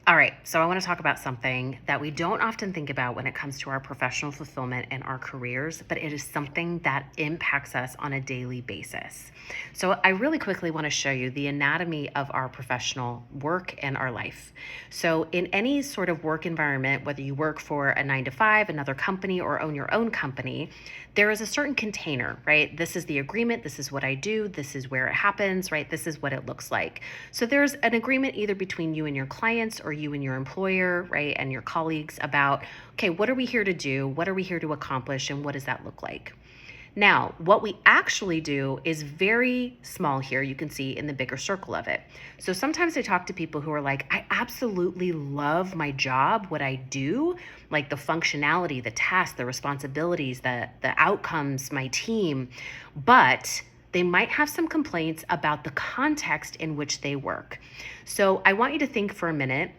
All right, so I want to talk about something that we don't often think about when it comes to our professional fulfillment and our careers, but it is something that impacts us on a daily basis. So, I really quickly want to show you the anatomy of our professional work and our life. So, in any sort of work environment, whether you work for a 9 to 5, another company, or own your own company, there is a certain container, right? This is the agreement. This is what I do. This is where it happens, right? This is what it looks like. So there's an agreement either between you and your clients or you and your employer, right? And your colleagues about, okay, what are we here to do? What are we here to accomplish? And what does that look like? Now, what we actually do is very small here. You can see in the bigger circle of it. So sometimes I talk to people who are like, I absolutely love my job, what I do, like the functionality, the tasks, the responsibilities, the outcomes, my team, but they might have some complaints about the context in which they work. So I want you to think for a minute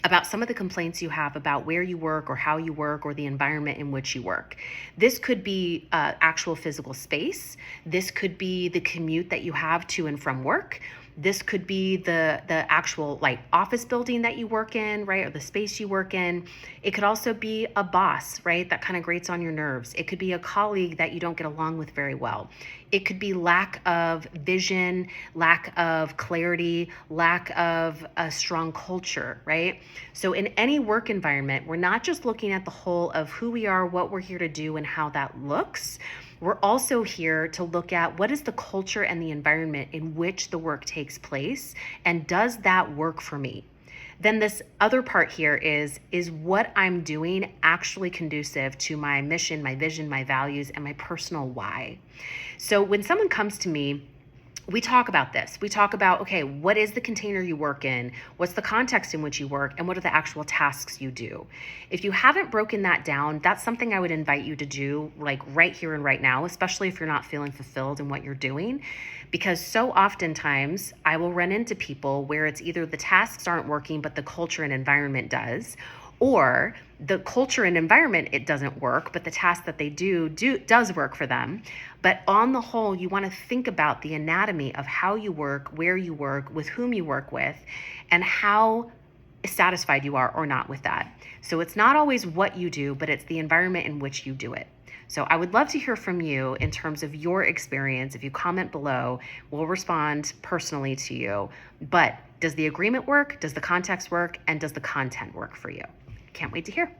about some of the complaints you have about where you work or how you work or the environment in which you work. This could be actual physical space. This could be the commute that you have to and from work. This could be the actual like office building that you work in, right? Or the space you work in. It could also be a boss, right? That kind of grates on your nerves. It could be a colleague that you don't get along with very well. It could be lack of vision, lack of clarity, lack of a strong culture, right? So in any work environment, we're not just looking at the whole of who we are, what we're here to do, and how that looks. We're also here to look at what is the culture and the environment in which the work takes place, and does that work for me? Then this other part here is what I'm doing actually conducive to my mission, my vision, my values, and my personal why? So when someone comes to me, we talk about this. We talk about, okay, what is the container you work in? What's the context in which you work? And what are the actual tasks you do? If you haven't broken that down, that's something I would invite you to do like right here and right now, especially if you're not feeling fulfilled in what you're doing. Because so oftentimes I will run into people where it's either the tasks aren't working, but the culture and environment does, or the culture and environment, it doesn't work, but the task that they do does work for them. But on the whole, you want to think about the anatomy of how you work, where you work, with whom you work with, and how satisfied you are or not with that. So it's not always what you do, but it's the environment in which you do it. So I would love to hear from you in terms of your experience. If you comment below, we'll respond personally to you. But does the agreement work? Does the context work? And does the content work for you? Can't wait to hear.